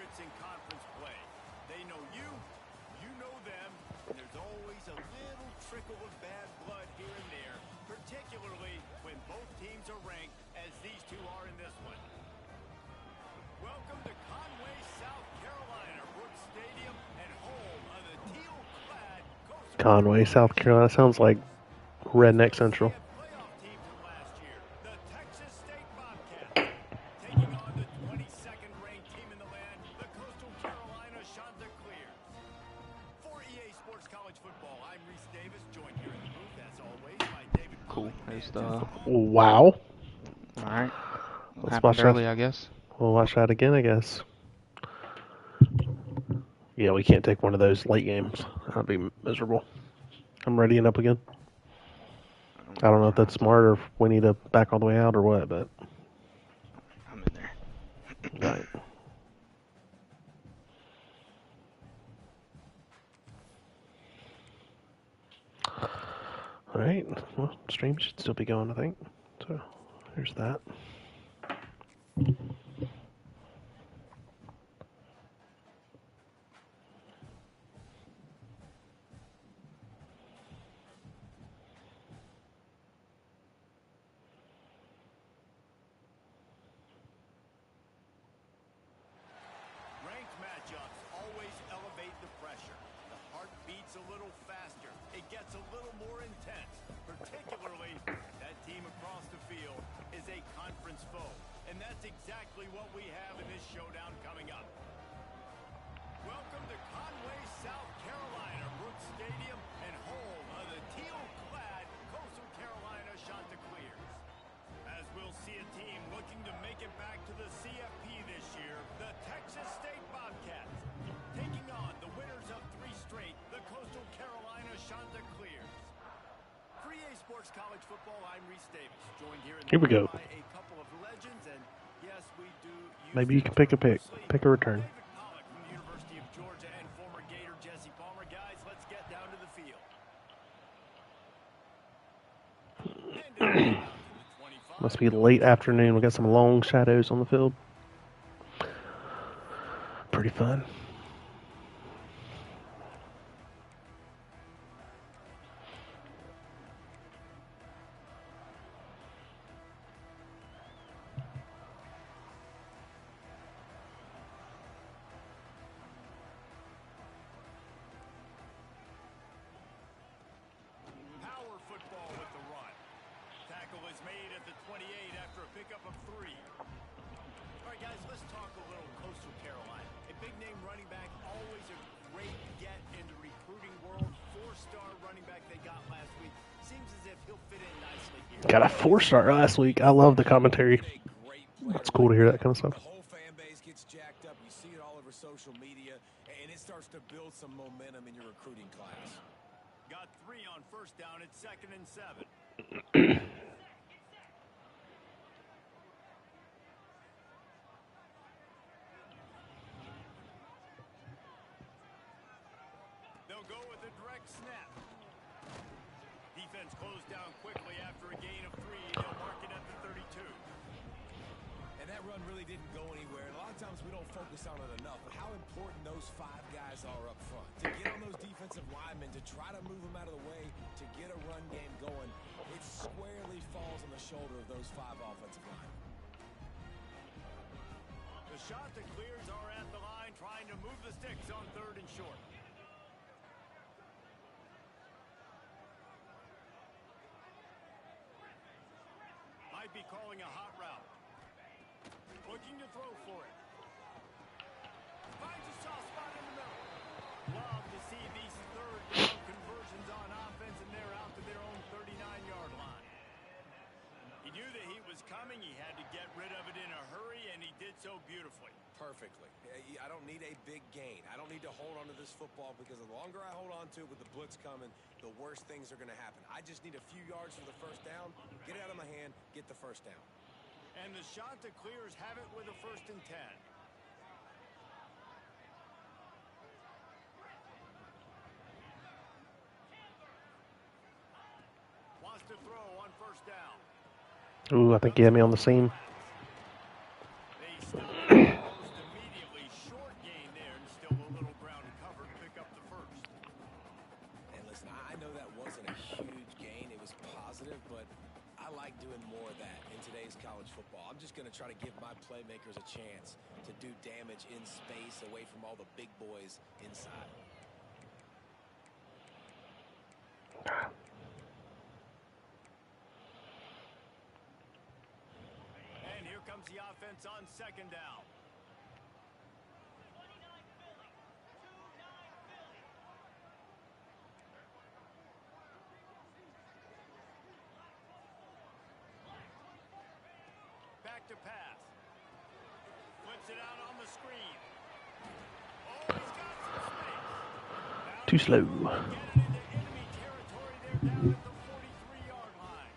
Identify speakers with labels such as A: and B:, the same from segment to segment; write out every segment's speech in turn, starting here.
A: favorites in conference play. They know you, you know them, and there's always a little trickle of bad blood here and there, particularly when both teams are ranked as these two are in this one. Welcome to Conway, South Carolina, Brooks Stadium, and home of the teal-clad
B: Conway, South Carolina. Sounds like Redneck Central.
A: playoff team from last year, the Texas State Bobcats, taking on the 22nd ranked team in the land, the Coastal Carolina Chanticleers. For EA Sports College Football, I'm Reese Davis, joined here in the booth, as always, by David.
C: Cool. There's the.
B: Wow.
C: All right.
B: Let's
C: Happened
B: watch
C: early,
B: that.
C: I guess.
B: We'll watch that again, I guess. Yeah, we can't take one of those late games. That'd be miserable. I'm readying up again. I don't know if that's smart or if we need to back all the way out or what, but.
C: I'm in there.
B: Right. All right. Well, stream should still be going, I think. So, here's that.
A: Ranked matchups always elevate the pressure. The heart beats a little faster. It gets a little more intense. Particularly, that team across the field is a conference foe. And that's exactly what we have in this showdown coming up. Welcome to Conway, South Carolina, Brooks Stadium, and home of the teal-clad Coastal Carolina Chanticleers. As we'll see a team looking to make it back to the CFP this year, the Texas State Bobcats, taking on the winners of 3 straight, the Coastal Carolina Chanticleers. For EA Sports College Football, I'm Reese Davis, joined here in
B: Here we go.
A: by a couple of legends, and yes, we do use
B: Maybe you can pick a pick. Pick a return.
A: David Pollock from the University of Georgia and former Gator Jesse Palmer. Guys, let's get down to the field. And
B: Must be late afternoon. We got some long shadows on the field. Pretty fun.
A: Power football with the run. Tackle is made at the 28 after a pickup of 3. All right, guys, let's talk a little Coastal Carolina. A big-name running back, always a great get in the recruiting world. 4-star running back they got last week. Seems as if he'll fit in nicely here.
B: Got a 4-star last week. I love the commentary. It's cool to hear that kind of stuff.
D: The whole fan base gets jacked up. You see it all over social media, and it starts to build some momentum in your recruiting class.
A: Got 3 on first down. It's 2nd and 7. They'll go with a direct snap. Defense closed down quickly after a gain of 3. They'll mark it at the 32.
D: And that run really didn't go anywhere. And a lot of times we don't focus on it enough, but how important those 5 guys are up front. To get on those defensive linemen, to try to move them out of the way, to get a run game going, it squarely falls on the shoulder of those 5 offensive linemen.
A: The Chanticleers are at the line trying to move the sticks on 3rd and short. Might be calling a hot route. Looking to throw for it. Finds a soft spot in the middle. Love to see these 3rd down conversions on offense, and they're out to their own 39-yard line. He knew the heat was coming. He had to get rid of it in a hurry, and he did so beautifully.
D: Perfectly. I don't need a big gain. I don't need to hold on to this football because the longer I hold on to it with the blitz coming, the worse things are going to happen. I just need a few yards for the first down, get it out of my hand, get the first down.
A: And the Chanticleers have it with a 1st and 10. Wants to throw on 1st down.
B: Ooh, I think you had me on the seam.
A: They stop almost immediately. Short
D: wasn't a huge gain. It was positive, but I like doing more of that in today's college football. I'm just going to try to give my playmakers a chance to do damage in space away from all the big boys inside.
A: And here comes the offense on second down. Back to pass. Flips it out on the screen. Oh, he's got some space.
B: Too slow.
A: Get it into enemy territory. They're down at the 43-yard line.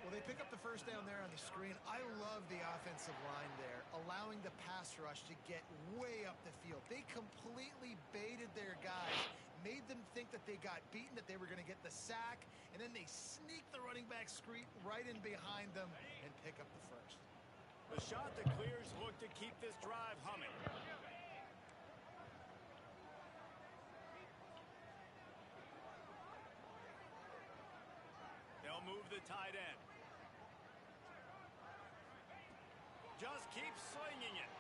E: Well, they pick up the first down there on the screen. I love the offensive line there, allowing the pass rush to get way up the field. They completely baited their guys, made them think that they got beaten, that they were going to get the sack, and then they sneak the running back screen right in behind them and pick up the first.
A: The shot that clears look to keep this drive humming. They'll move the tight end. Just keep slinging it.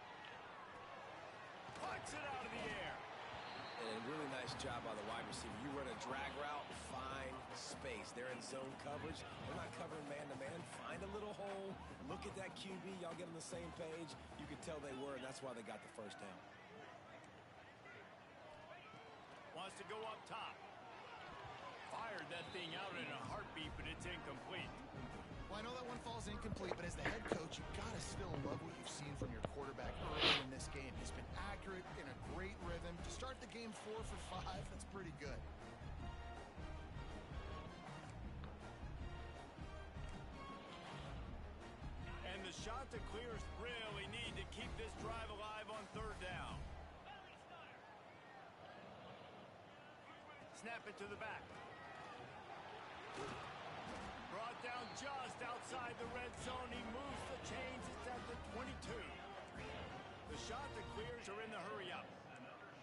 A: Puts it out of the air.
D: And a really nice job by the wide receiver. You run a drag route, find space. They're in zone coverage. They're not covering man-to-man. Find a little hole. Look at that QB. Y'all get on the same page. You could tell they were, and that's why they got the first down.
A: Wants to go up top. Fired that thing out in a heartbeat, but it's incomplete.
E: Well, I know that one falls incomplete, but as the head coach, you've got to still love what you've seen from your quarterback early in this game. He's been accurate, in a great rhythm. To start the game 4 for 5, that's pretty good.
A: And the shot to clears really need to keep this drive alive on third down. Snap it to the back. Brought down just outside the red zone. He moves the chains. It's at the 22. The shot that clears are in the hurry up.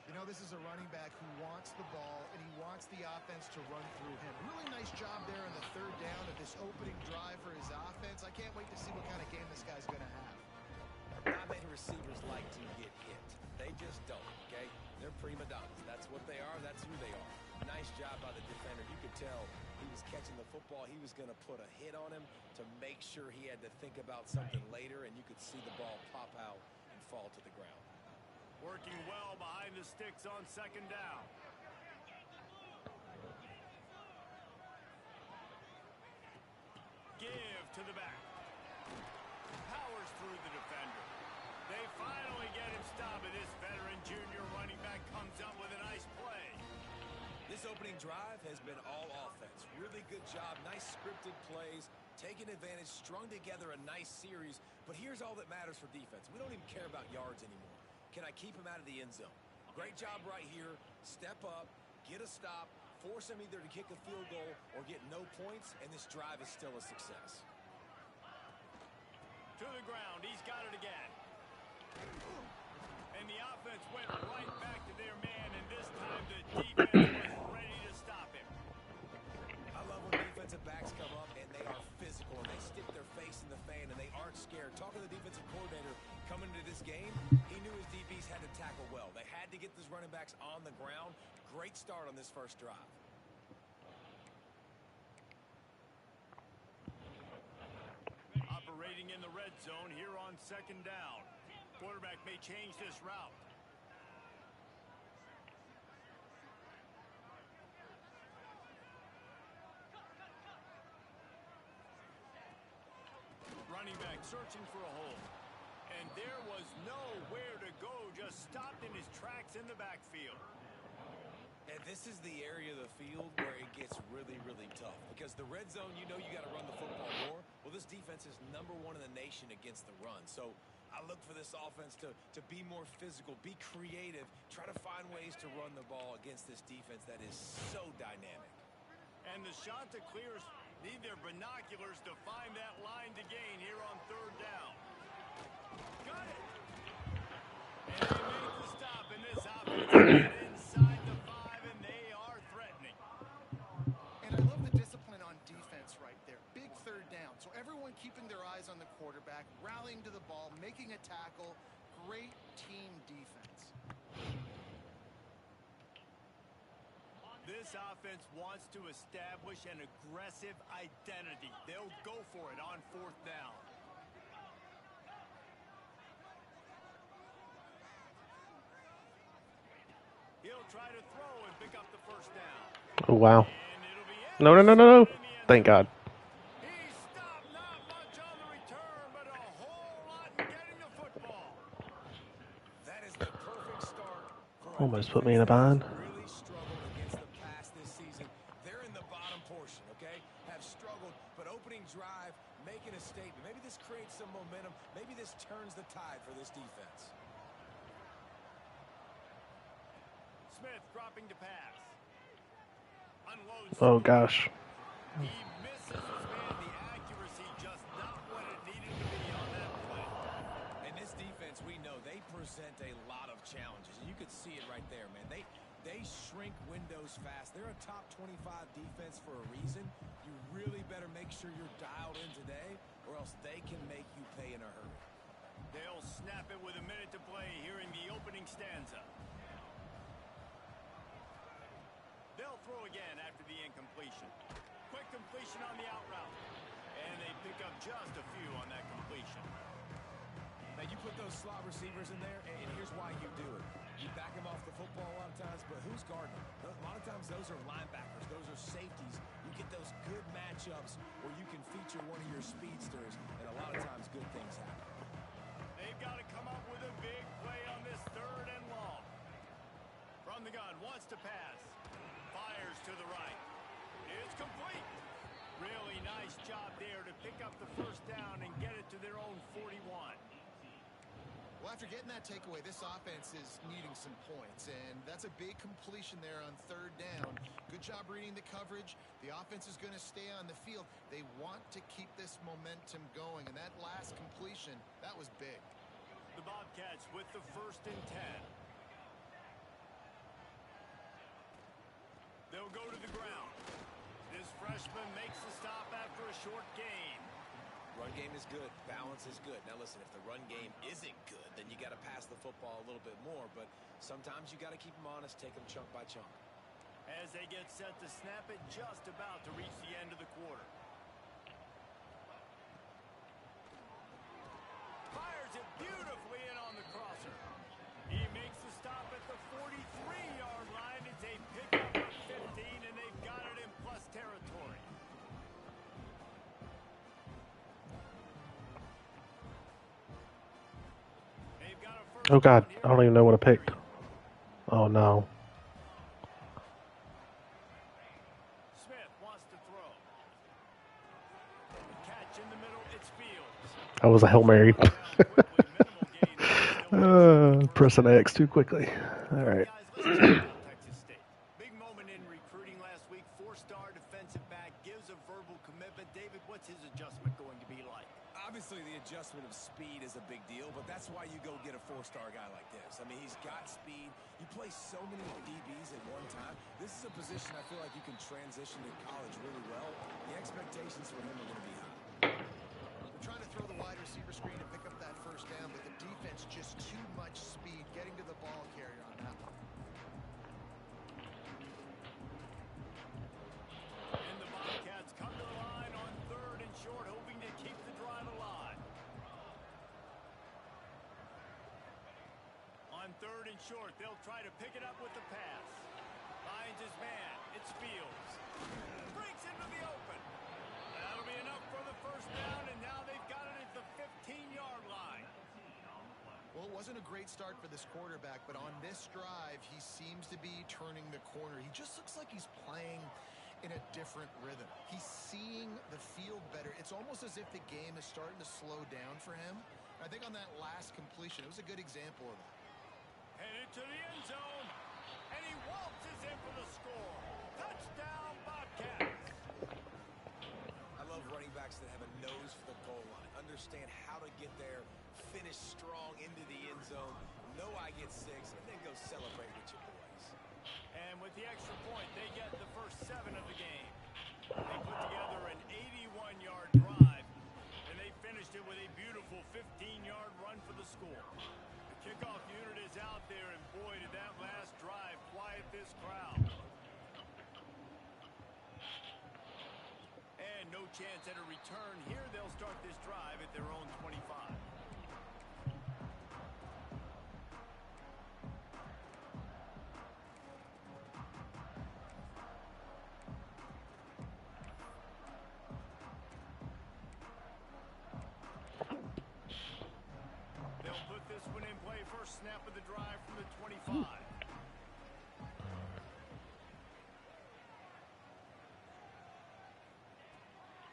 E: You know, this is a running back who wants the ball, and he wants the offense to run through him. Really nice job there on the third down of this opening drive for his offense. I can't wait to see what kind of game this guy's going to have.
D: Not many receivers like to get hit. They just don't, okay? They're prima donnas. That's what they are. That's who they are. Nice job by the defender. You could tell he was catching the football. He was going to put a hit on him to make sure he had to think about something later, and you could see the ball pop out and fall to the ground.
A: Working well behind the sticks on second down. Give to the back. Powers through the defender. They finally get him stopped, and this veteran junior running back comes up with a nice play.
D: This opening drive has been all offense. Really good job. Nice scripted plays. Taking advantage. Strung together a nice series. But here's all that matters for defense. We don't even care about yards anymore. Can I keep him out of the end zone? Great job right here. Step up. Get a stop. Force him either to kick a field goal or get no points. And this drive is still a success.
A: To the ground. He's got it again. And the offense went right back to their man. And this time the defense was ready to stop him.
D: I love when defensive backs come up and they are physical and they stick their face in the fan and they aren't scared. Talking to the defensive coordinator coming into this game, he knew his DBs had to tackle well. They had to get these running backs on the ground. Great start on this first drive.
A: Operating in the red zone here on second down. Quarterback may change this route. Running back searching for a hole. And there was nowhere to go, just stopped in his tracks in the backfield.
D: And this is the area of the field where it gets really, really tough. Because the red zone, you know you got to run the football more. Well, this defense is #1 in the nation against the run. So I look for this offense to be more physical, be creative, try to find ways to run the ball against this defense that is so dynamic.
A: And the shot that clears need their binoculars to find that line to gain here on third down. Got it. And they make the stop in this offense. Inside the 5, and they are threatening.
E: everyone keeping their eyes on the quarterback, rallying to the ball, making a tackle. Great team defense.
A: This offense wants to establish an aggressive identity. They'll go for it on 4th down. He'll try to throw and pick up the 1st down.
B: Oh, wow.
A: And it'll be
B: No, no, no, no, no. Thank God.
A: He stopped not much on the return, but a whole lot in getting the football.
D: That is the perfect start for
B: Almost put me in a bind.
D: really struggled against the pass this season. They're in the bottom portion, okay? Have struggled, but opening drive, making a statement. Maybe this creates some momentum. Maybe this turns the tide for this defense.
A: Smith dropping to pass. Unloads.
B: Oh, gosh.
A: He misses his man. The accuracy just not what it needed to be on that play.
D: And this defense, we know, they present a lot of challenges. And you could see it right there, man. They shrink windows fast. They're a top 25 defense for a reason. You really better make sure you're dialed in today, or else they can make you pay in a hurry.
A: They'll snap it with a minute to play here in the opening stanza. They'll throw again after the incompletion. Quick completion on the out route. And they pick up just a few on that completion.
D: Now, you put those slot receivers in there, and here's why you do it. You back them off the football a lot of times, but who's guarding them? A lot of times those are linebackers. Those are safeties. You get those good matchups where you can feature one of your speedsters, and a lot of times good things happen.
A: They've got to come up with a big play on this 3rd and long. From the gun, wants to pass. Fires to the right. It's complete. Really nice job there to pick up the 1st down and get it to their own 41.
E: Well, after getting that takeaway, this offense is needing some points, and that's a big completion there on 3rd down. Good job reading the coverage. The offense is going to stay on the field. They want to keep this momentum going, and that last completion, that was big.
A: The Bobcats with the 1st and 10. They'll go to the ground. This freshman makes the stop after a short gain.
D: Run game is good. Balance is good. Now, listen, if the run game isn't good, then you got to pass the football a little bit more. But sometimes you got to keep them honest, take them chunk by chunk.
A: As they get set to snap it, just about to reach the end of the quarter. Fires it beautifully in on the crosser. He makes the stop at the 43-yard line. It's a pickup of 15, and they've got it in plus territory.
B: Oh, God. I don't even know what I picked. Oh, no.
A: Smith wants to throw. Catch in the middle, it's Fields.
B: That was a Hail Mary. Pressing X too quickly. All right.
A: Texas State. Big moment in recruiting last week. 4-star defensive back gives a verbal commitment. David, what's his adjustment going to be like?
D: Obviously, the adjustment of speed is a big deal, but that's why you go get a 4-star guy like this. I mean, he's got speed. He plays so many DBs at one time. This is a position I feel like you can transition to college really well. The expectations for him are going to be high.
E: They're trying to throw the wide receiver screen to pick up that 1st down, but the defense just too much speed getting to the ball carrier on that one.
A: And the Bobcats come to the line on 3rd and short, hoping to keep the drive alive. On 3rd and short, they'll try to pick it up with the pass. Finds his man. It's Fields. Breaks into the open. That'll be enough for the 1st down, and now they've got it at the 15-yard line.
E: Well, it wasn't a great start for this quarterback, but on this drive, he seems to be turning the corner. He just looks like he's playing in a different rhythm. He's seeing the field better. It's almost as if the game is starting to slow down for him. I think on that last completion, it was a good example of that.
A: Headed to the end zone, and he waltzes in for the score. Touchdown, Bobcats.
D: I love running backs that have a nose for the goal line, understand how to get there, finish strong into the end zone, know I get 6, and then go celebrate with your boys.
A: And with the extra point, they get the first 7 of the game. They put together an 81-yard drive. chance at a return. Here they'll start this drive at their own 25. They'll put this one in play. First snap of the drive from the 25.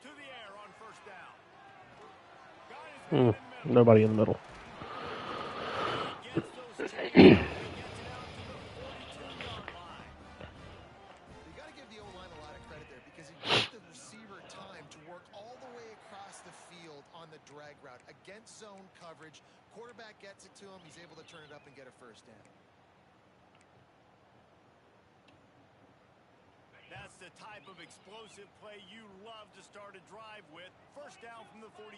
A: To the air on first down. Got his man in the middle.
B: Nobody in the middle.
A: He gets those chains and gets it out to the 42-yard line.
E: You got to give the O-line a lot of credit there because he gave the receiver time to work all the way across the field on the drag route against zone coverage. Quarterback gets it to him. He's able to turn it up and get a first down.
A: That's the type of explosive play you love to start a drive with. First down from the 42.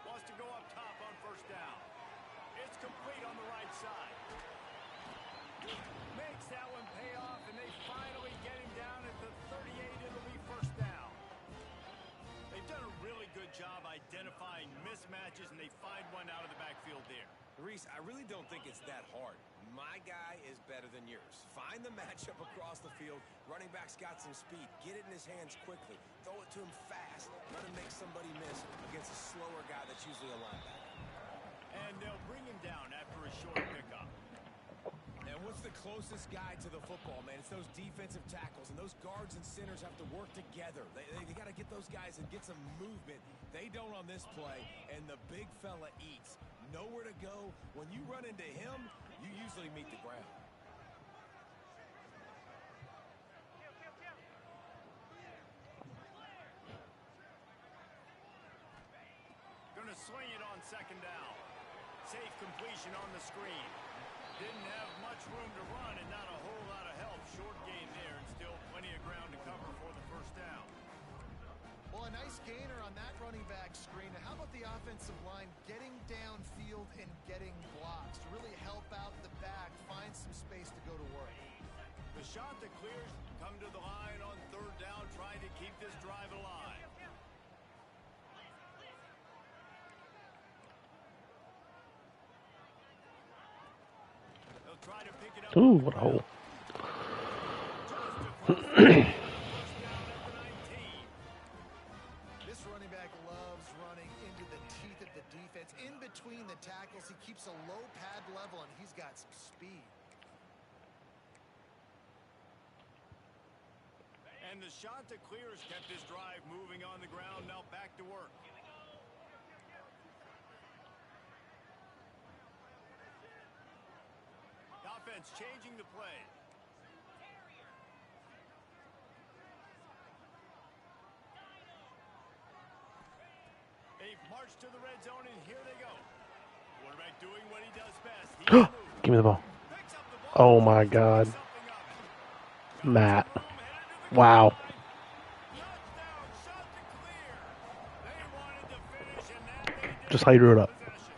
A: Wants to go up top on first down. It's complete on the right side. Makes that one pay off, and they finally get him down at the 38. It'll be first down. They've done a really good job identifying mismatches, and they find one out of the backfield there.
D: Reese, I really don't think it's that hard. My guy is better than yours. Find the matchup across the field. Running back's got some speed. Get it in his hands quickly. Throw it to him fast. Let him make somebody miss against a slower guy that's usually a linebacker.
A: And they'll bring him down after a short pickup.
D: And what's the closest guy to the football, man? It's those defensive tackles, and those guards and centers have to work together. They got to get those guys and get some movement. They don't on this play, and the big fella eats. Nowhere to go. When you run into him, you usually meet the ground.
A: Gonna sling it on second down. Safe completion on the screen. Didn't have much room to run and not a whole lot of help. Short gain there and still plenty of ground to cover for the first down.
E: Well, a nice gainer on that running back screen. How about the offensive line getting downfield and getting blocks to really help out the back, find some space to go to work?
A: The shot that clears come to the line on third down, trying to keep this drive alive. They'll try to pick it up.
B: Ooh, what a hole.
E: This running back loves running into the teeth of the defense. In between the tackles, he keeps a low pad level, and he's got some speed.
A: And the shot that clears kept his drive moving on the ground. Now back to work. Offense changing the play. They've marched to the red zone, and here they go. Quarterback doing what he does best. He moves.
B: Give me the ball.
A: Picks up the ball.
B: Oh my God.
A: Something up.
B: Matt.
A: Headed to the
B: Wow.
A: goal line. Touchdown, shot to clear. They wanted to finish, and that they did.
B: Just how you drew it up.
A: Possession.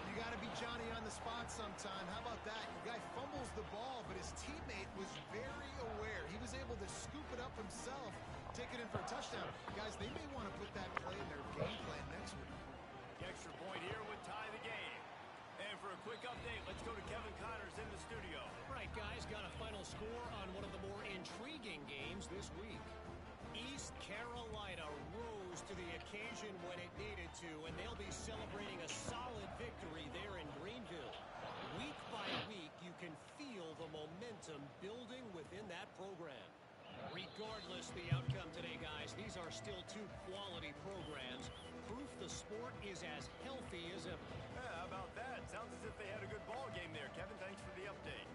E: You got to be Johnny on the spot sometime. How about that? The guy fumbles the ball, but his teammate was very aware. He was able to scoop it up himself, take it in for a touchdown. Guys, they may want to put that play in their game plan next week.
A: The extra point here would tie the game. And for a quick update, let's go to Kevin Connors in the studio.
F: Right, guys, got a final score on one of the more intriguing games this week. East Carolina rose to the occasion when it needed to, and they'll be celebrating a solid victory there in Greenville. Week by week, you can feel the momentum building within that program. Regardless the outcome today, guys, these are still two quality programs. Proof the sport is as healthy as ever.
A: Yeah, how about that? Sounds as if they had a good ball game there. Kevin, thanks for the update.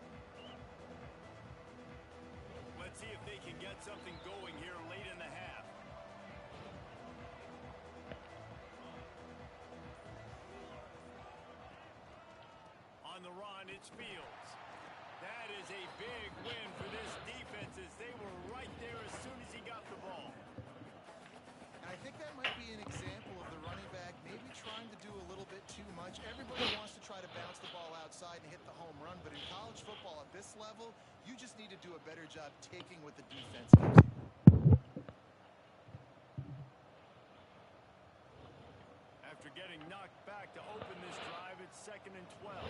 A: Let's see if they can get something going here late in the half. On the run, it's Fields. That is a big win for this defense as they were right there as soon as he got the ball.
E: And I think that might be an example of the running back maybe trying to do a little bit too much. Everybody wants to try to bounce the ball outside and hit the home run, but in college football at this level, you just need to do a better job taking what the defense gives you.
A: After getting knocked back to open this drive, it's 2nd and 12.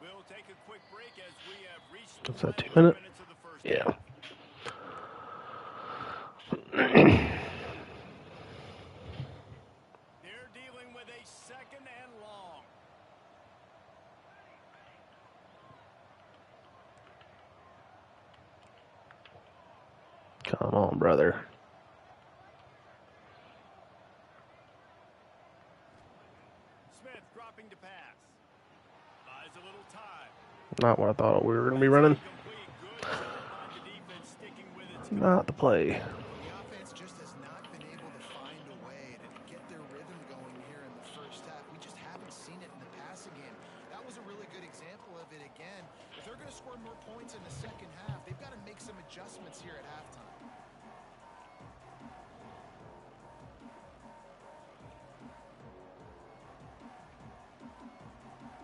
A: We'll take a quick break as we have reached the
B: What's that, 2
A: final
B: minutes?
A: minutes of the first
B: Yeah.
A: half. They're dealing with a 2nd and long.
B: Come on, brother.
A: Smith dropping to pass. Buys a little time.
B: Not what I thought we were going to be running.
A: Complete. Good job on the defense sticking with its
B: Not the play.
E: The offense just has not been able to find a way to get their rhythm going here in the first half. We just haven't seen it in the passing game. That was a really good example of it again. If they're going to score more points in the second half, they've got to make some adjustments here at halftime.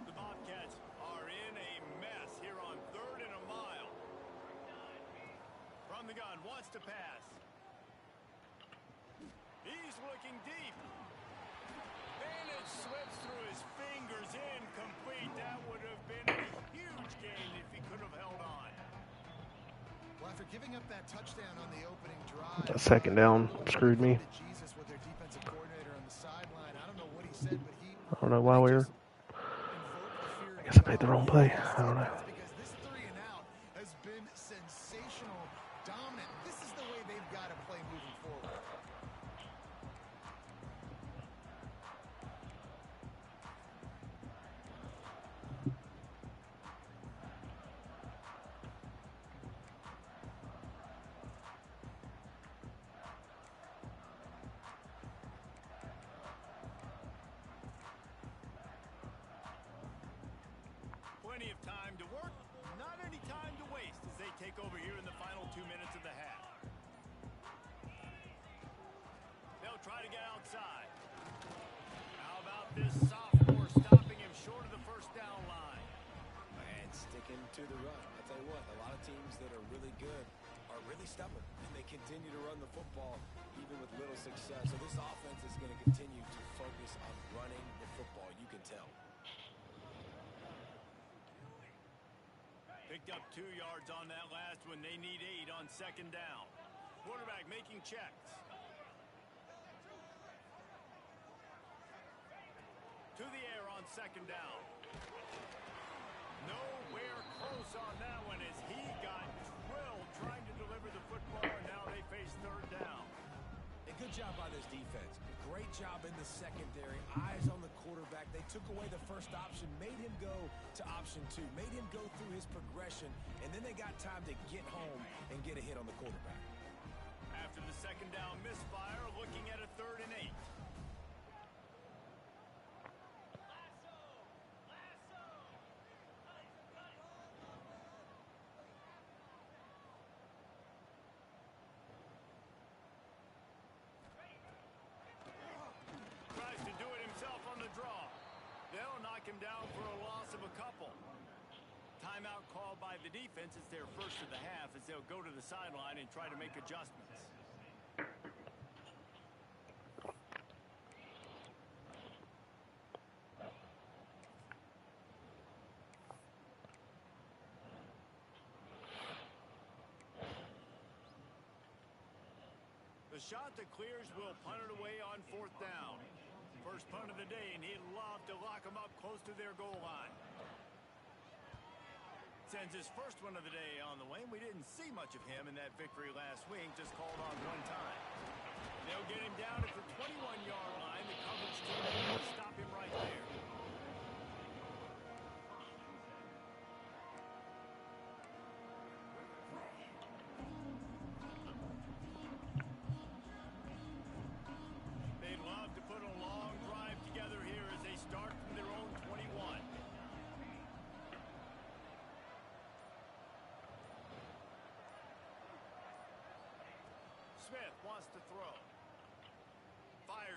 A: The Bobcats are in a mess here on 3rd and a mile. From the gun, wants to pass. He's looking deep. And it slips through his fingers, incomplete. That would have been a huge gain if he could have held on.
E: Well, after giving up that touchdown on the opening drive,
B: That 2nd down screwed me.
E: Jesus with their defensive coordinator on the sideline. I don't know what he said, but
B: I don't know why we were. I guess I made the wrong play. I don't know.
E: Because this 3 and out has been sensational, dominant. This is the way they've got to play moving forward.
A: Plenty of time to work, not any time to waste as they take over here in the final 2 minutes of the half. They'll try to get outside. How about this sophomore stopping him short of the first down line?
D: And sticking to the run. I'll tell you what, a lot of teams that are really good are really stubborn, and they continue to run the football even with little success. So this offense is going to continue to focus on running the football. You can tell.
A: Picked up 2 yards on that last one. They need 8 on 2nd down. Quarterback making checks. To the air on 2nd down. Nowhere close on that one as he got drilled trying to deliver the football, and now they face 3rd down.
D: A good job by this defense. Great job in the secondary. Eyes on the quarterback. They took away the first option, made him go to option 2, made him go through his progression, and then they got time to get home and get a hit on the quarterback.
A: After the 2nd down misfire, looking at a 3rd and 8. Tries to do it himself on the draw. They'll knock him down for a loss of a couple. Timeout called by the defense. It's their first of the half as they'll go to the sideline and try to make adjustments. The shot that clears will punt it away on 4th down. First punt of the day, and he'd love to lock them up close to their goal line. Sends his first one of the day on the way. We didn't see much of him in that victory last week, just called on 1 time. They'll get him down at the 21-yard line. The coverage team will stop him right there. They'd love to put a long drive together here as they start from their own 21.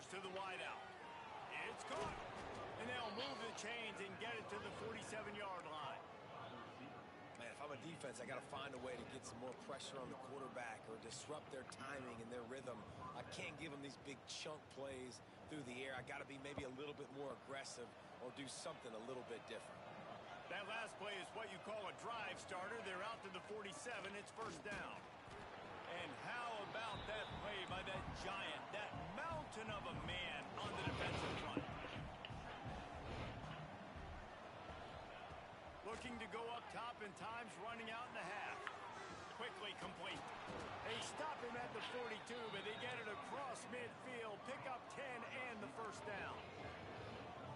A: to the wideout. It's caught. And they'll move the chains and get it to the 47-yard line.
D: Man, if I'm a defense, I got to find a way to get some more pressure on the quarterback or disrupt their timing and their rhythm. I can't give them these big chunk plays through the air. I got to be maybe a little bit more aggressive or do something a little bit different.
A: That last play is what you call a drive starter. They're out to the 47. It's first down. And how about that play by that giant, that mountain of a man on the defensive front? Looking to go up top, and time's running out in the half. Quickly complete. They stop him at the 42, but they get it across midfield. Pick up 10 and the first down.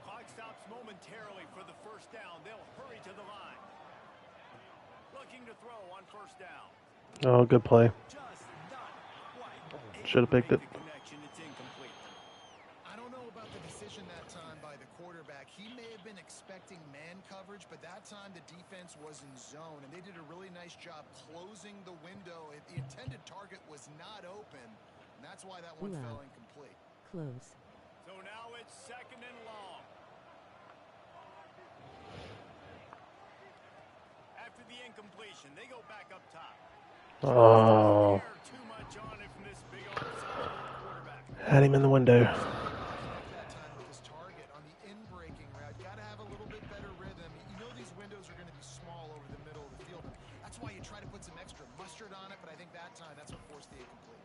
A: Clock stops momentarily for the first down. They'll hurry to the line. Looking to throw on first down.
B: Oh, good play.
A: Just not quite.
B: Should have picked it.
A: Connection, it's incomplete.
E: I don't know about the decision that time by the quarterback. He may have been expecting man coverage, but that time the defense was in zone, and they did a really nice job closing the window. The intended target was not open, and that's why that one fell incomplete.
G: Close.
A: So now it's second and long. After the incompletion, they go back up top.
B: Oh,
A: Too much on it from this big old quarterback.
B: had him in the window.
E: That time with his target on the in-breaking route. Got to have a little bit better rhythm. You know these windows are going to be small over the middle of the field. That's why you try to put some extra mustard on it, but I think that time that's what forced the incomplete.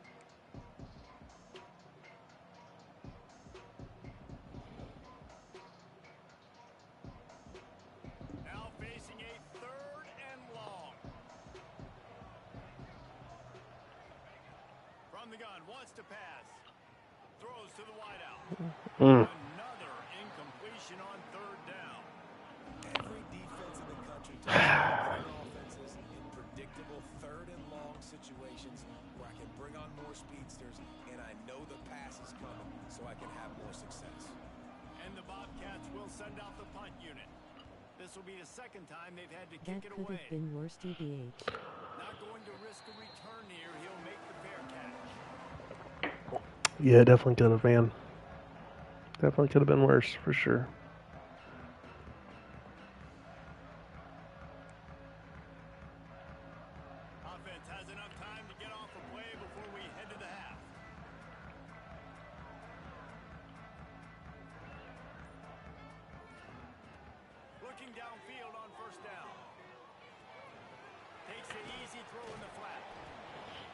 A: Now facing a third and long. From the gun, wants to pass. Throws to the wideout. Another incompletion on third down.
D: Every defense in the country talks about getting offenses in predictable third and long situations where I can bring on more speedsters and I know the pass is coming so I can have more success.
A: And the Bobcats will send out the punt unit. This will be the second time they've had to
G: That
A: kick it
G: could
A: away.
G: have been worse, TBH.
A: Not going to risk a return here. He'll make the fair catch.
B: Yeah, definitely could have, man. Definitely could have been worse, for sure.
A: Offense has enough time to get off a play before we head to the half. Looking downfield on first down. Takes the easy throw in the flat.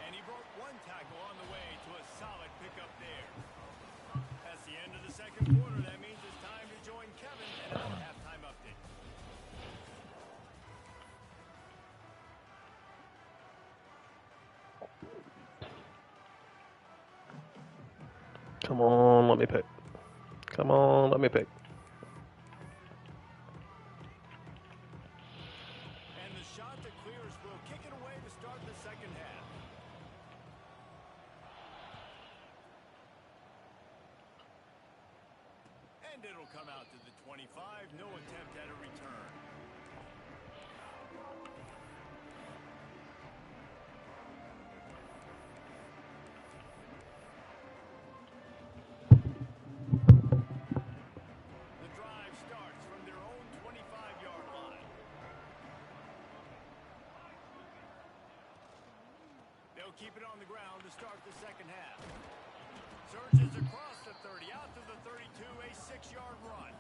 A: And he broke one tackle on the way to a solid pickup there. That's the end of the second quarter. That means it's time to join Kevin and our halftime update.
B: Come on, let me pick. Come on, let me pick.
A: And the shot that clears will kick it away to start the second half. And it'll come out to the 25. No attempt at a return. The drive starts from their own 25-yard line. They'll keep it on the ground to start the second half. Surges across the 30, out to the 32, a 6-yard run.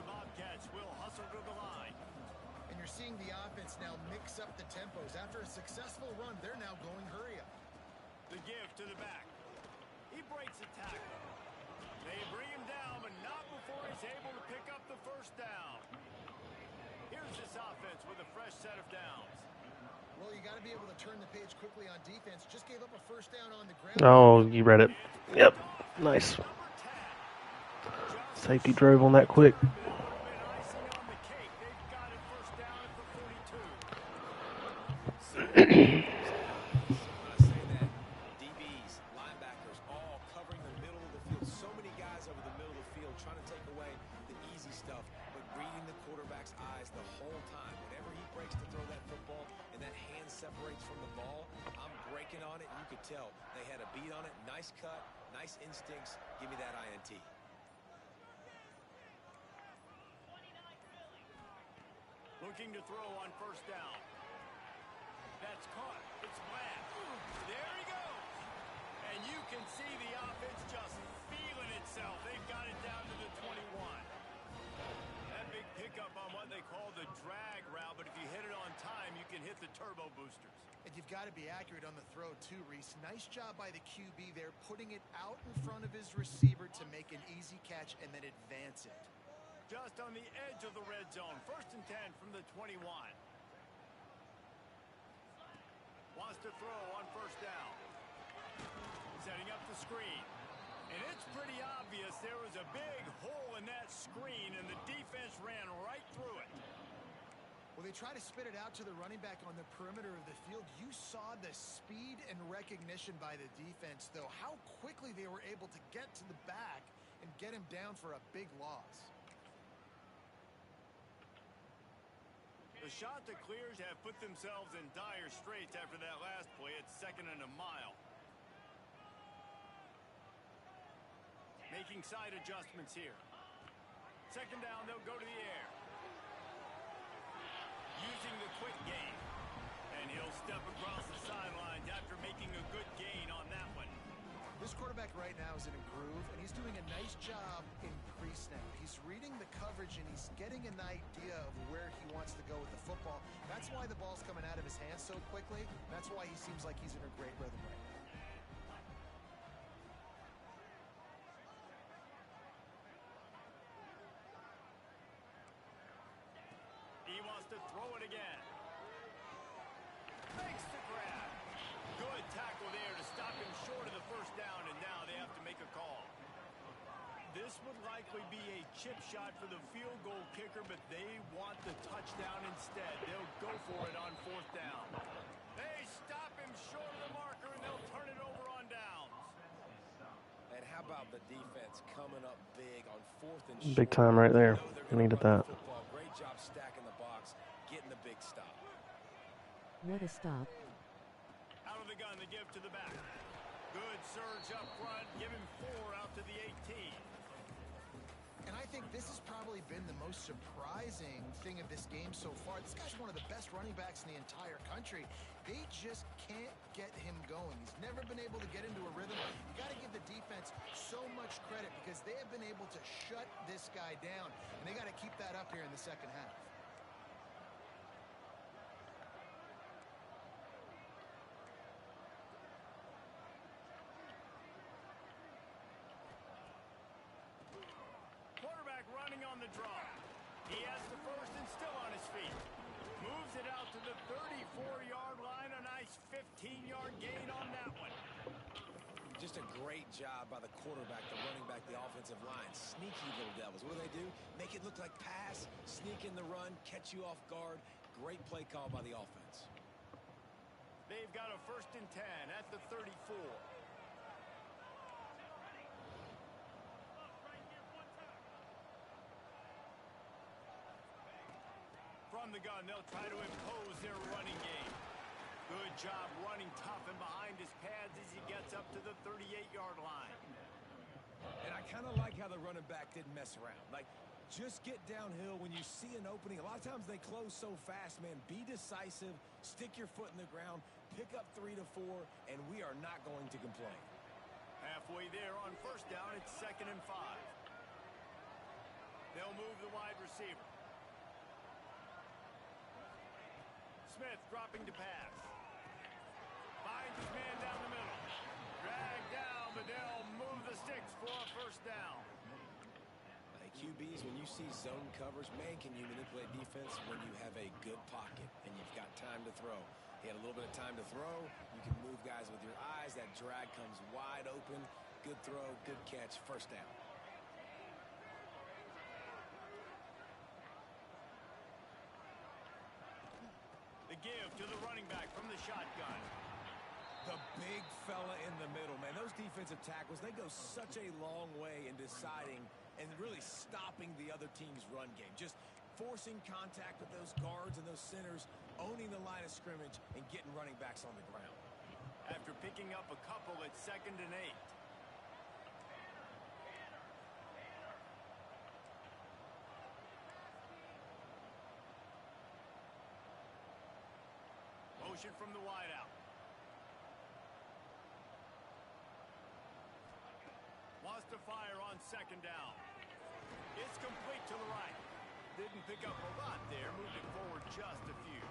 A: The Bobcats will hustle to the line.
E: And you're seeing the offense now mix up the tempos. After a successful run, they're now going hurry up.
A: The give to the back. He breaks a tackle. They bring him down, but not before he's able to pick up the first down. Here's this offense with a fresh set of downs.
E: Well, you got to be able to turn the page quickly on defense. Just gave up a first down on the ground.
B: Oh, you read it. Yep, nice. Safety drove on that quick.
D: DBs, linebackers, all covering the middle of the field. So many guys over the middle of the field trying to take away the easy stuff, but reading the quarterback's eyes the whole time. Whenever he breaks to throw that football and that hand separates from the ball, I'm breaking on it. You could tell they had a beat on it. Nice cut, Nice instincts. Give me that INT.
A: Looking to throw on first down. That's caught. It's Bland. There he goes. And you can see the offense just feeling itself. They've got it down to the 21. That big pickup on what they call the drag route, but if you hit it on time, you can hit the turbo boosters.
E: And you've got to be accurate on the throw too, Reese. Nice job by the QB there, putting it out in front of his receiver to make an easy catch and then advance it.
A: Just on the edge of the red zone. 1st and 10 from the 21. Wants to throw on first down. Setting up the screen. And it's pretty obvious there was a big hole in that screen, and the defense ran right through it.
E: Well, they try to spit it out to the running back on the perimeter of the field. You saw the speed and recognition by the defense, though. How quickly they were able to get to the back and get him down for a big loss.
A: The shot that clears have put themselves in dire straits after that last play. It's 2nd and a mile. Making side adjustments here. 2nd down, they'll go to the air. Using the quick game. And he'll step across the sidelines after making a good gain on that one.
E: This quarterback right now is in a groove, and he's doing a nice job in pre-snap. He's reading the coverage, and he's getting an idea of where he wants to go with the football. That's why the ball's coming out of his hands so quickly. That's why he seems like he's in a great rhythm right now.
A: He wants to throw it again. Makes the grab. Good tackle there to stop him short of the first down, and now they have to make a call. This would likely be a chip shot for the field goal kicker, but they want the touchdown instead. They'll go for it on 4th down. They stop him short of the marker, and they'll turn it over on downs.
D: And how about the defense coming up big on 4th and
B: Big
D: short?
B: time right there.
D: They know
B: Needed
D: they're
B: that.
D: gonna run the football. Great job stacking the box, getting the big stop.
G: What a stop.
A: Out of the gun, they give to the back. Good surge up front. Give him 4 out to the 18.
E: And I think this has probably been the most surprising thing of this game so far. This guy's one of the best running backs in the entire country. They just can't get him going. He's never been able to get into a rhythm. You got to give the defense so much credit because they have been able to shut this guy down. And they got to keep that up here in the 2nd half.
A: Running on the draw. He has the first and still on his feet. Moves it out to the 34-yard line. A nice 15-yard gain on that one.
D: Just a great job by the quarterback, the running back, the offensive line. Sneaky little devils. What do? Make it look like pass, sneak in the run, catch you off guard. Great play call by the offense.
A: They've got a 1st and 10 at the 34. From the gun, they'll try to impose their running game. Good job running tough and behind his pads as he gets up to the 38-yard line.
D: And I kind of like how the running back didn't mess around. Like, just get downhill when you see an opening. A lot of times they close so fast, man. Be decisive, stick your foot in the ground, pick up 3 to 4, and we are not going to complain.
A: Halfway there on first down, it's 2nd and 5. They'll move the wide receiver. Smith dropping to pass. Finds his man down the middle. Dragged down, but they'll move the sticks for a first down.
D: Hey, QBs, when you see zone coverage, man, can you manipulate defense when you have a good pocket and you've got time to throw. He had a little bit of time to throw. You can move guys with your eyes. That drag comes wide open. Good throw, good catch, first down.
A: The give to the running back from the shotgun.
D: The big fella in the middle, man. Those defensive tackles, they go such a long way in deciding and really stopping the other team's run game. Just forcing contact with those guards and those centers, owning the line of scrimmage, and getting running backs on the ground.
A: After picking up a couple, it's 2nd and 8. motion from the wideout. Wants to fire on second down. It's complete to the right. Didn't pick up a lot there. Moved it forward just a few.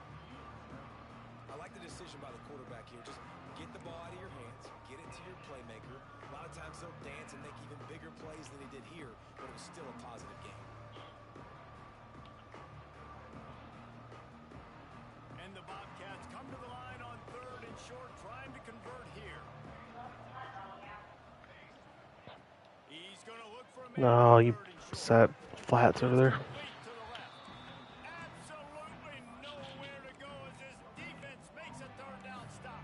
D: I like the decision by the quarterback here. Just get the ball out of your hands, get it to your playmaker. A lot of times they'll dance and make even bigger plays than he did here, but it was still a positive game.
A: And the Bobcats come to the line on third and short, trying to convert here. He's going to look for a man
B: No,
A: on
B: you
A: third and short.
B: sat flats over there.
A: Complete to the left. Absolutely nowhere to go as his defense makes a third down stop.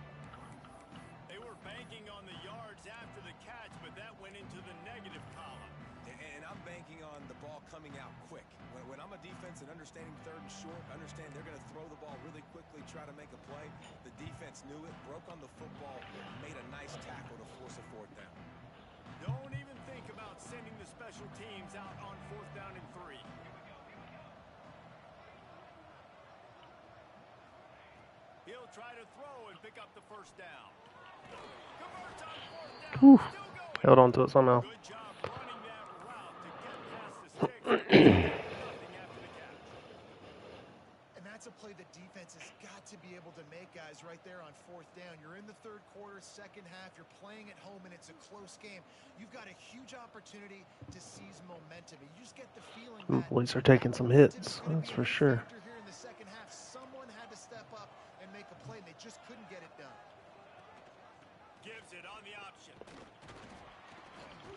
A: They were banking on the yards after the catch, but that went into the negative column.
D: And I'm banking on the ball coming out quick. When I'm a defense and understanding third and short, understand they're going to throw the ball really quickly, try to make a play. The defense knew it, broke on the football, made a nice tackle to force a fourth down.
A: Don't even think about sending the special teams out on fourth down and 3. He'll try to throw and pick up the first down. Converts on fourth down.
B: Whew.
A: Still going.
B: Held on to it somehow.
A: Good job running that route to get past the sticks. Nothing after the catch.
E: And that's a play the defense has got to be able to make, guys, right there on fourth down. You're in the third quarter, second half. You're playing at home, and it's a close game. You've got a huge opportunity to seize momentum. You just get the feeling that
B: Police are taking some hits, that's for sure.
E: here in the second half, someone had to step up and make a play, and they just couldn't get it done.
A: Gives it on the option.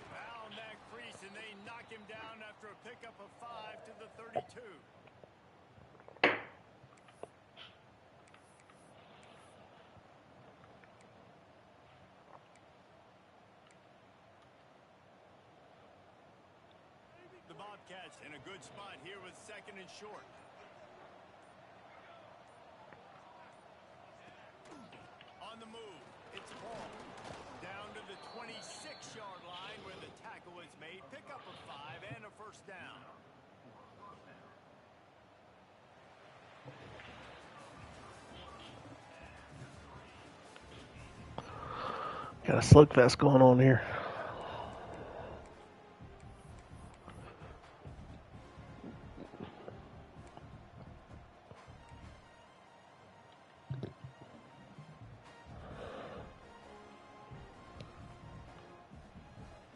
A: Found that crease, and they knock him down after a pickup of 5 to the 32. The Bobcats in a good spot here with second and short. On the move, it's ball. Down to the 26-yard line where the tackle is made. Pick up a 5 and a first down.
B: Got a slugfest going on here.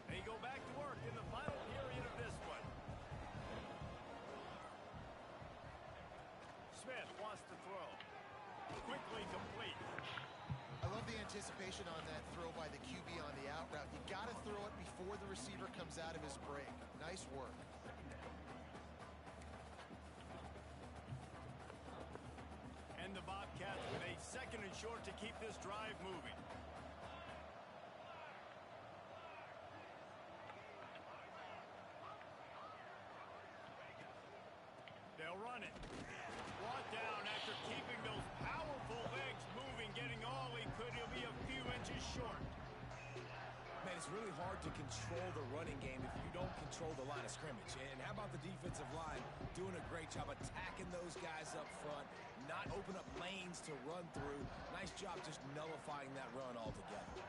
A: They go back to work in the final period of this one. Smith wants to throw. Quickly complete.
E: I love the anticipation on that throw by the QB on the out route. You got to throw it before the receiver comes out of his break. Nice work.
A: And the Bobcats with a second and short to keep this drive moving. They'll run it. Brought down after keeping those powerful legs moving, getting all he could. He'll be a few inches short.
D: Man, it's really hard to control the running game if you don't control the line of scrimmage. And how about the defensive line doing a great job attacking those guys up front, not open up lanes to run through. Nice job just nullifying that run altogether.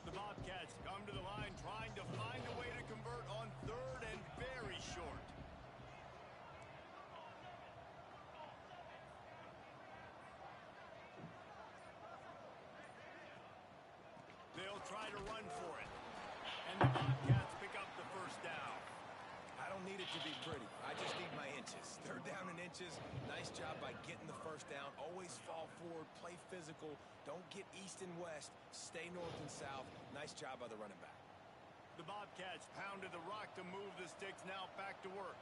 A: The Bobcats come to the line trying to find a way to convert on third and very short. They'll try to run for it. And the Bobcats pick up the first down.
D: I don't need it to be pretty. I just need my inches. Third down in inches. Nice job by getting the first down. Always fall forward, play physical. Don't get east and west. Stay north and south. Nice job by the running back.
A: The Bobcats pounded the rock to move the sticks. Now back to work.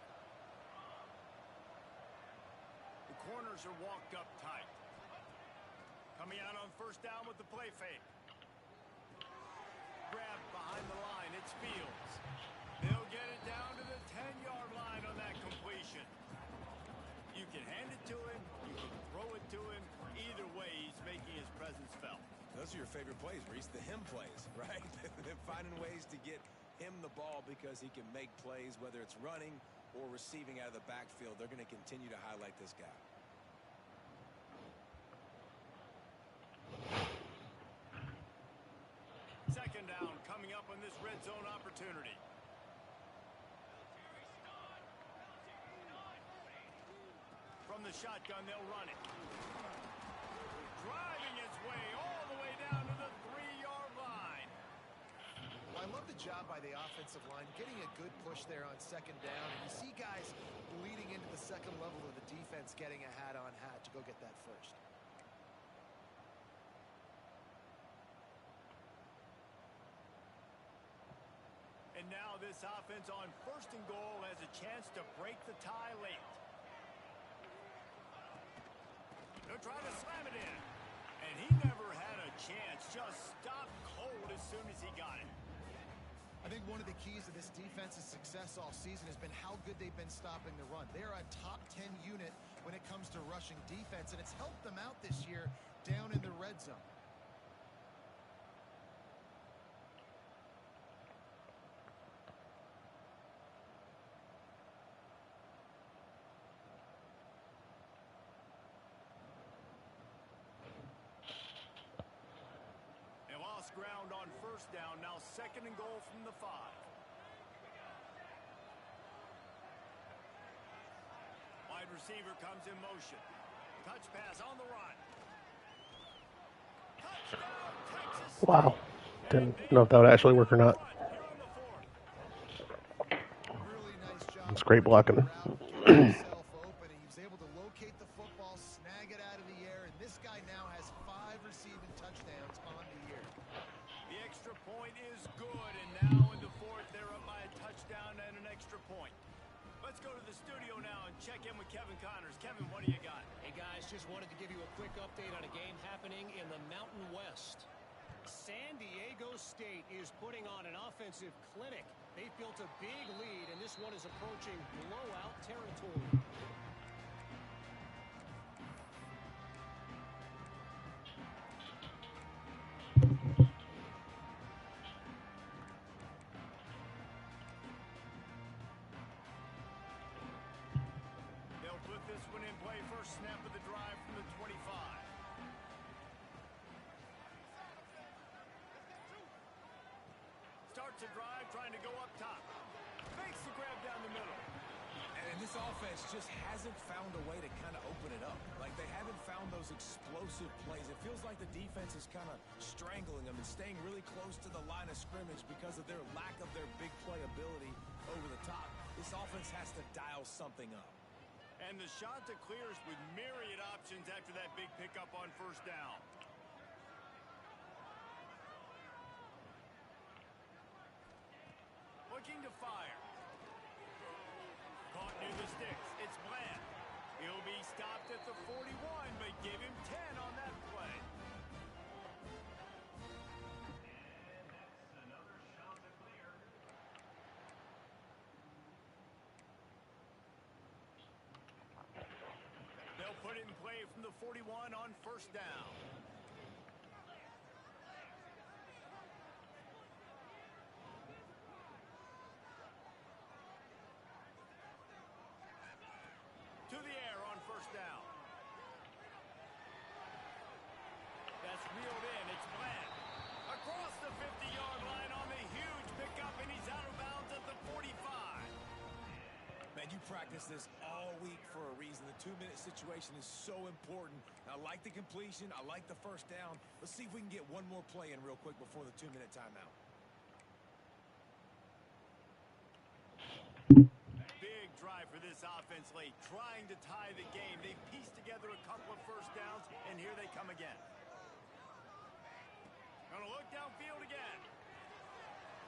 A: The corners are walked up tight. Coming out on first down with the play fake. Grabbed behind the line. It's Fields. They'll get it down to the 10-yard line on that completion. You can hand it to him. You can throw it to him. Either way, he's making his presence felt.
D: Those are your favorite plays, Reese. The him plays, right? They're finding ways to get him the ball because he can make plays, whether it's running or receiving out of the backfield. They're going to continue to highlight this guy.
A: Second down coming up on this red zone opportunity. From the shotgun, they'll run it. Driving his way all the way down to the 3-yard line.
E: Well, I love the job by the offensive line, getting a good push there on second down. And you see guys bleeding into the second level of the defense getting a hat-on-hat to go get that first.
A: And now this offense on first and goal has a chance to break the tie late. They'll try to slam it in. And he never had a chance. Just stopped cold as soon as he got it.
E: I think one of the keys to this defense's success all season has been how good they've been stopping the run. They're a top 10 unit when it comes to rushing defense, and it's helped them out this year down in the red zone.
A: Ground on first down, now second and goal from the 5. Wide receiver comes in motion. Touch pass on the run. Touchdown, Texas.
B: Wow. Didn't know if that would actually work or not.
E: Really nice job.
B: It's great blocking.
E: He was able to locate the football, snag it out of the air, and this guy now has 5 receiving touchdowns on the year.
A: The extra point is good, and now in the 4th, they're up by a touchdown and an extra point. Let's go to the studio now and check in with Kevin Connors. Kevin, what do you got?
F: Hey, guys, just wanted to give you a quick update on a game happening in the Mountain West. San Diego State is putting on an offensive clinic. They've built a big lead, and this one is approaching blowout territory.
A: Snap of the drive from the 25. Starts a drive trying to go up top. Makes the grab down the middle.
D: And this offense just hasn't found a way to kind of open it up. Like, they haven't found those explosive plays. It feels like the defense is kind of strangling them and staying really close to the line of scrimmage because of their lack of their big play ability over the top. This offense has to dial something up.
A: And the Shanta clears with myriad options after that big pickup on first down. Looking to fire. Caught near the sticks. It's Bland. He'll be stopped at the 41, but give him 10 on that play. Put it in play from the 41 on first down. To the air on first down. That's reeled in. It's Bland. Across the 50-yard line on the huge pickup, and he's out of bounds at the 45.
D: Man, you practice this all week for a reason. The 2-minute situation is so important. I like the completion. I like the first down. Let's see if we can get one more play in real quick before the 2-minute timeout.
A: Big drive for this offense late, trying to tie the game. They've pieced together a couple of first downs, and here they come again. Gonna look downfield again.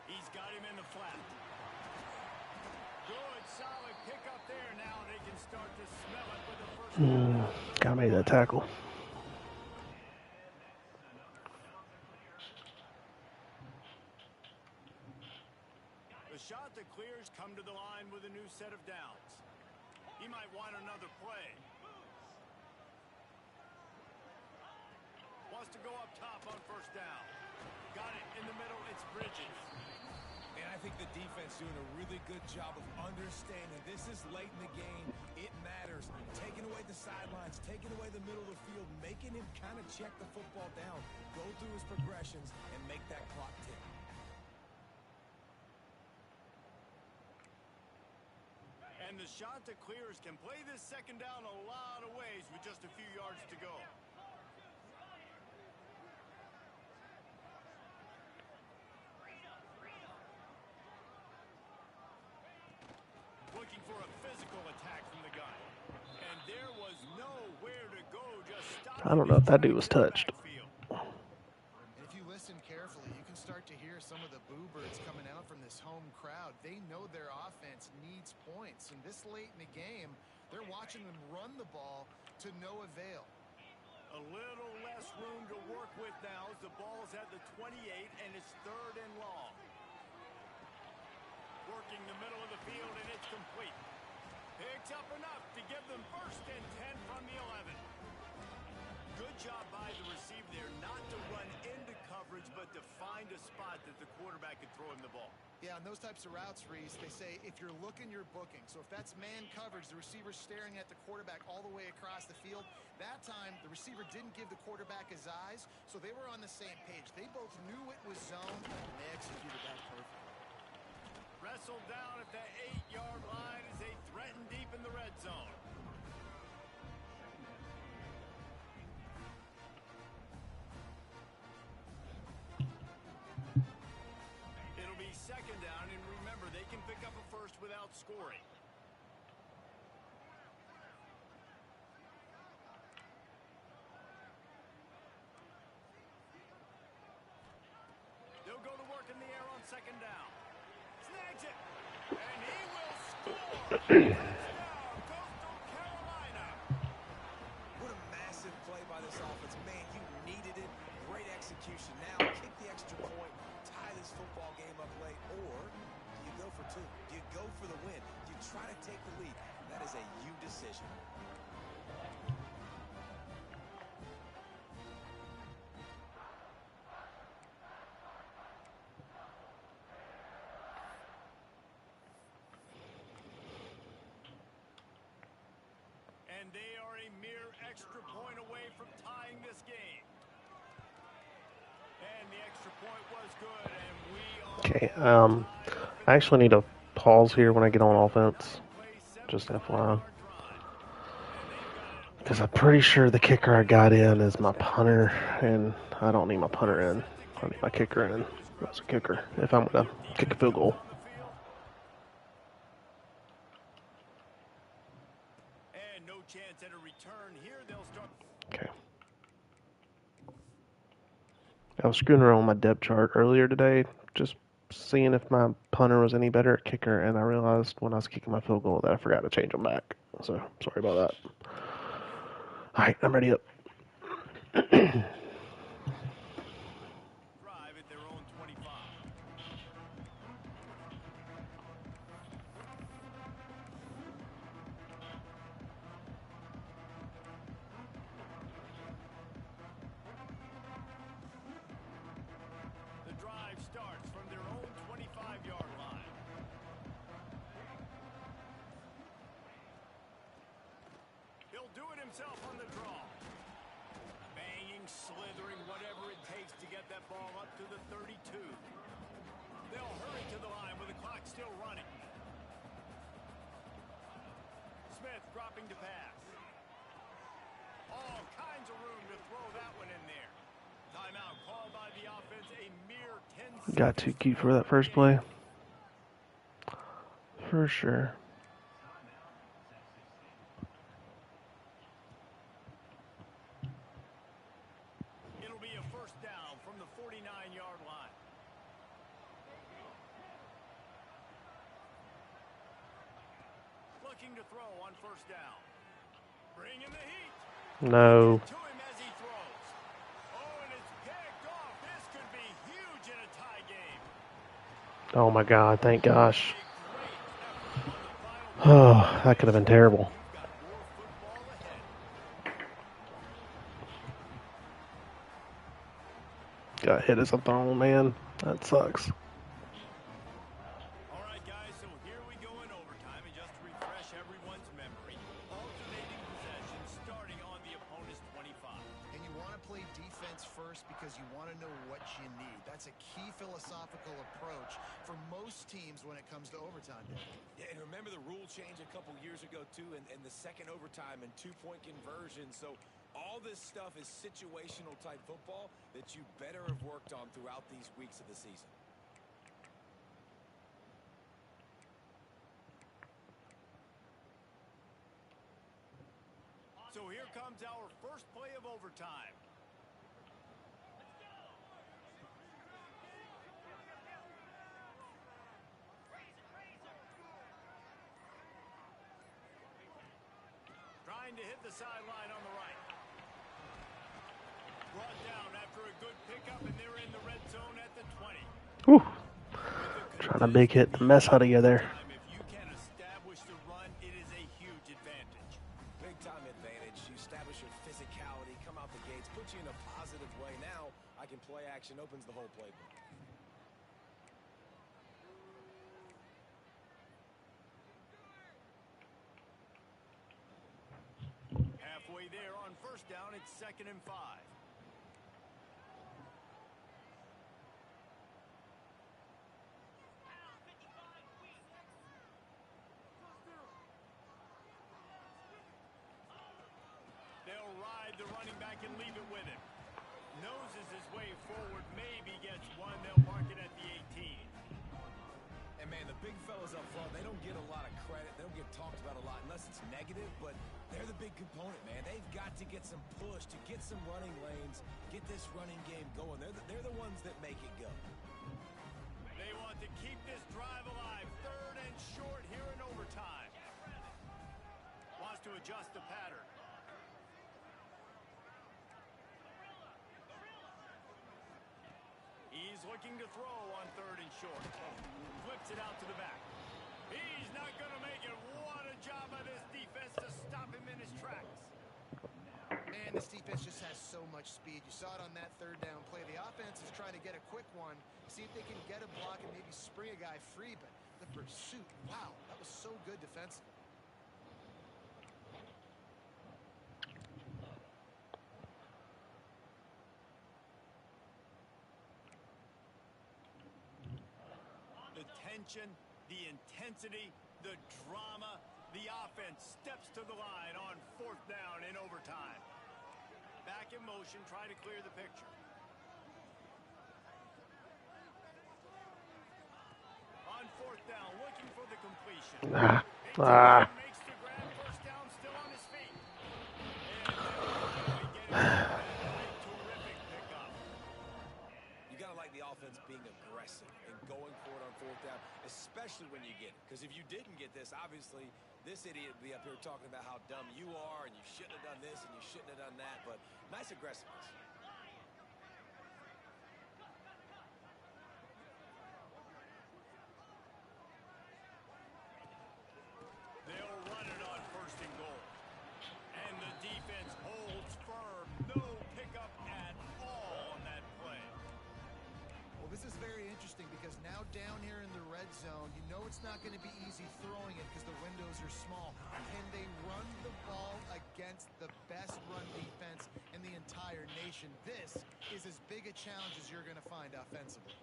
A: He's got him in the flat. Good, solid pickup there. Now they can start to smell it with the first.
B: Gotta make that tackle.
A: The shot that clears come to the line with a new set of downs. He might want another play. Wants to go up top on first down. Got it in the middle. It's Bridges.
D: And I think the defense doing a really good job of understanding this is late in the game. It matters. Taking away the sidelines, taking away the middle of the field, making him kind of check the football down, go through his progressions, and make that clock tick.
A: And the shot to clears can play this second down a lot of ways with just a few yards to go. Looking for a physical attack from the gun. And there was nowhere to go, just stop.
B: I don't know if that dude was touched.
E: And if you listen carefully, you can start to hear some of the boo birds coming out from this home crowd. They know their offense needs points. And this late in the game, they're watching them run the ball to no avail.
A: A little less room to work with now as the ball's at the 28 and it's 3rd and long. Working the middle of the field and it's complete. Picks up enough to give them 1st and 10 from the 11. Good job by the receiver there, not to run into coverage, but to find a spot that the quarterback could throw him the ball.
E: Yeah, on those types of routes, Reese, they say if you're looking, you're booking. So if that's man coverage, the receiver's staring at the quarterback all the way across the field. That time, the receiver didn't give the quarterback his eyes, so they were on the same page. They both knew it was zone, and they executed that perfectly.
A: Wrestled down at the 8-yard line as they threaten deep in the red zone. It'll be 2nd down, and remember, they can pick up a 1st without scoring. They'll go to work in the air on 2nd down. Snags it, and he will score. Touchdown, Coastal Carolina.
D: What a massive play by this offense. Man, you needed it. Great execution. Now, kick the extra point, tie this football game up late, or do you go for 2? Do you go for the win? Do you try to take the lead? That is a you decision.
A: And they are a mere extra point away from tying this game. And the extra point was good, and we are...
B: Okay, I actually need to pause here when I get on offense. Just FYI. Because I'm pretty sure the kicker I got in is my punter, and I don't need my punter in. I need my kicker in as a kicker if I'm going to kick a field goal.
A: And no chance at a return here. They'll start...
B: Okay. I was screwing around with my depth chart earlier today, just seeing if my punter was any better at kicker, and I realized when I was kicking my field goal that I forgot to change them back. So, sorry about that. Alright, I'm ready up.
A: drive at their own 25. The drive starts from their own 25-yard line. He'll do it himself on the draw. Banging, slithering, whatever it takes to get that ball up to the 32. They'll hurry to the line with the clock still running. Smith dropping to pass. All kinds of room to throw that one in there. Timeout called by the offense, a mere 10 seconds.
B: Got too cute for that first play. For sure.
A: It'll be a 1st down from the 49-yard line. Looking to throw on 1st down. Bringing the heat.
B: No.
A: To him as he throws. Oh, and it's picked off. This could be huge in a tie game.
B: Oh my god, thank gosh. Oh, that could have been terrible.
A: You've got more football ahead.
B: Got hit as a thrown, man. That sucks.
E: defense first because you want to know what you need. That's a key philosophical approach for most teams when it comes to overtime.
D: Yeah, and remember the rule change a couple years ago, too, and the second overtime and two-point conversion. So all this stuff is situational-type football that you better have worked on throughout these weeks of the season.
A: So here comes our first play of overtime. Trying to hit the sideline on the right. Brought down after a good pickup, and they're in the red zone at the 20.
B: Whew. Trying to big hit the mess out of you there.
A: If you can establish the run, it is a huge advantage.
D: Big time advantage. You establish your physicality, come out the gates, put you in a positive way. Now I can play action, opens the whole playbook.
A: Halfway there on first down, it's 2nd and 5. They'll ride the running back and leave it with him. Noses his way forward, maybe gets one. They'll mark it at the 18.
D: And, man, the big fellas up front, they don't get a lot of credit. They don't get talked about a lot unless it's negative, but they're the big component, man. They've got to get some push, to get some running lanes, get this running game going. They're the ones that make it go.
A: They want to keep this drive alive. 3rd and short here in overtime. Wants to adjust the pattern. He's looking to throw on 3rd and short. Flips it out to the back. He's not going to make it. What a job by this defense to stop him in his tracks.
E: Man, this defense just has so much speed. You saw it on that 3rd down play. The offense is trying to get a quick one, see if they can get a block and maybe spring a guy free, but the pursuit, wow, that was so good defensively.
A: The tension, the intensity, the drama, the offense steps to the line on 4th down in overtime. Back in motion, try to clear the picture. On 4th down, looking for the completion. Makes the grab, first down, still on his feet. And they'll finally get it. A terrific pickup.
D: You got to like the offense being aggressive and going for it on 4th down, especially when you get it. Because if you didn't get this, obviously, this idiot would be up here talking about how dumb you are and you shouldn't have done this and you shouldn't have done that. But nice aggressiveness.
A: They'll run it on 1st and goal. And the defense holds firm. No pickup at all on that play.
E: Well, this is very interesting because now down here in the red zone, you know it's not going to be easy throwing it because the windows are small. Can they run the ball against the best run defense in the entire nation? This is as big a challenge as you're going to find offensively.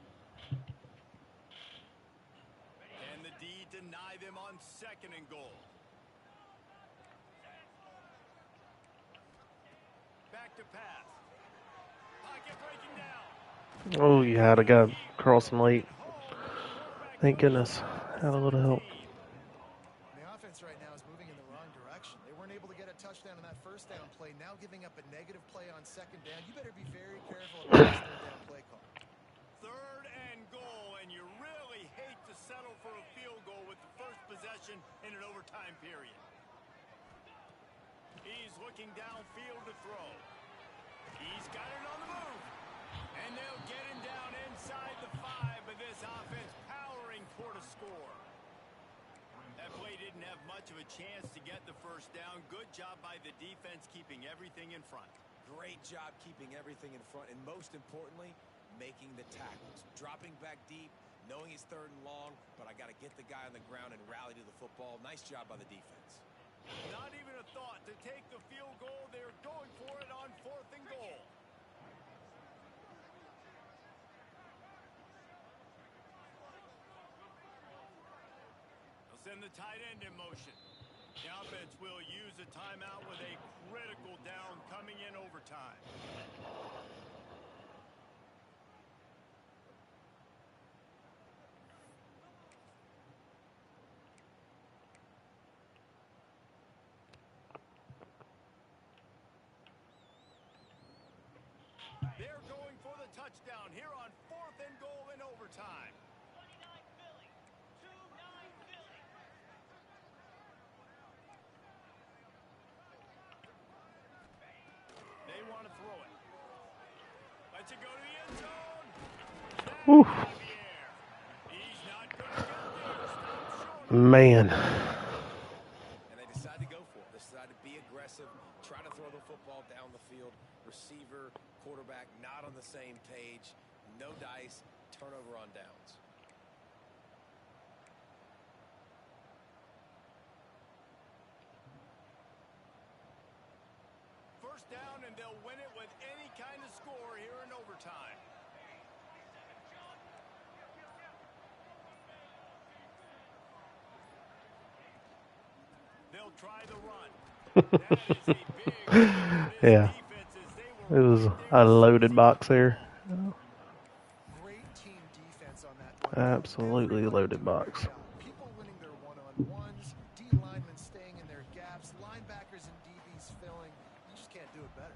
A: Can the D deny them on 2nd and goal? Back to pass. Pocket breaking down.
B: Oh, you had a guy crossing late. Thank goodness. Had a little help.
E: The offense right now is moving in the wrong direction. They weren't able to get a touchdown on that 1st down play. Now giving up a negative play on 2nd down. You better be very careful about this 3rd down play call.
A: 3rd and goal, and you really hate to settle for a field goal with the first possession in an overtime period. He's looking downfield to throw. He's got it on the move. And they'll get him down inside the 5, but this offense powering toward a score. That play didn't have much of a chance to get the first down. Good job by the defense keeping everything in front.
D: Great job keeping everything in front, and most importantly, making the tackles. Dropping back deep, knowing he's 3rd and long, but I got to get the guy on the ground and rally to the football. Nice job by the defense.
A: Not even a thought to take the field goal. They're going for it on 4th and goal. send the tight end in motion. The offense will use a timeout with a critical down coming in overtime. They're going for the touchdown here on 4th and goal in overtime.
F: 29 Philly. 2-9 Philly.
A: They want to throw it. Let you go to the end zone.
B: Whew.
A: Out of the air. He's not going to get there. Stop short.
B: Man.
D: And they decide to go for it. They decide to be aggressive, try to throw the football down the field. Receiver, quarterback, not on the same page. No dice. Turnover on downs.
A: First down, and they'll win it with any kind of score here in overtime. They'll try the run. That is a big win for this
B: Yeah.
A: defense as they
B: It
A: were
B: was
A: right there
B: a
A: to
B: loaded
A: seize
B: box there.
E: Great team defense on that one.
B: Absolutely
E: Everybody
B: loaded
E: doing their
B: box.
E: job. People winning their one-on-ones, D linemen staying in their gaps, linebackers and DBs filling. You just can't do it better.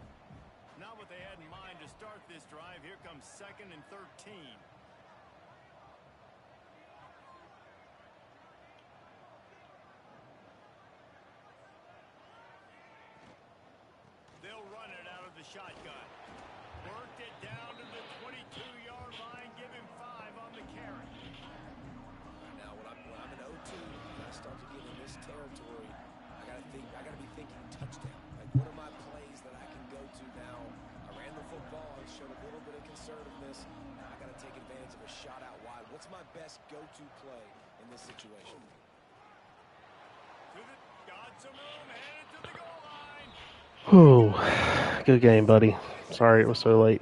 A: Not what they had in mind to start this drive. Here comes 2nd and 13. They'll run it out of the shotgun. Worked it down to the 22-yard line. Give him 5 on the carry.
D: Now, when I'm in 0-2, and I start to get in this territory, I gotta be thinking touchdown. Like, what are my plays that I can go to now? I ran the football and showed a little bit of conservativeness. Now I gotta take advantage of a shot out wide. What's my best go-to play in this situation?
A: Got some room, headed to the goal line.
B: Whew. Good game, buddy. Sorry it was so late.